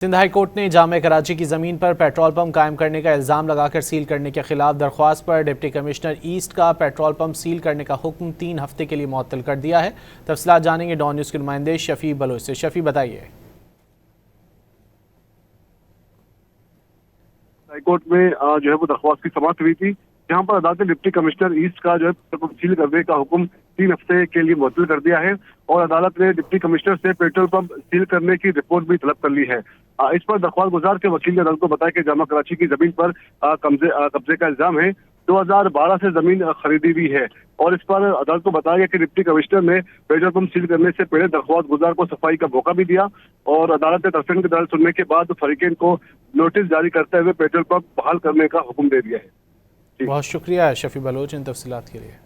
Sindh high court ने जामे कराची की ज़मीन पर पेट्रोल पंप कायम करने का इल्ज़ाम लगाकर सील करने के खिलाफ दरख्वास्त पर डिप्टी कमिश्नर ईस्ट का पेट्रोल पंप सील करने का हुक्म 3 हफ्ते के लिए मुअत्तल कर दिया है। तफसीलात जानेंगे डॉन न्यूज़ के नुमाइंदे शफी बलोच से। शफी बताइए। हाईकोर्ट में जो है वो दरख्वास्त की समाअत हुई थी, जहां पर अदालत ने डिप्टी कमिश्नर ईस्ट का जो है पेट्रोल पंप सील करने का हुक्म 3 हफ्ते के लिए मुअत्तल कर दिया है और अदालत ने डिप्टी कमिश्नर से पेट्रोल पंप सील करने की रिपोर्ट भी तलब कर ली है। इस पर दरख्वास्त गुजार के वकील ने अदालत को बताया कि जामा कराची की जमीन पर कब्जे का इल्जाम है। 2012 से जमीन खरीदी हुई है और इस पर अदालत को बताया गया कि डिप्टी कमिश्नर ने पेट्रोल पंप सील करने से पहले दरख्वास्त गुजार को सफाई का मौका भी दिया और अदालत ने तरफेन की दलील सुनने के बाद फरीकेन को नोटिस जारी करते हुए पेट्रोल पंप बहाल करने का हुक्म दे दिया है। बहुत शुक्रिया शफी बलोच इन तफसीलात के लिए।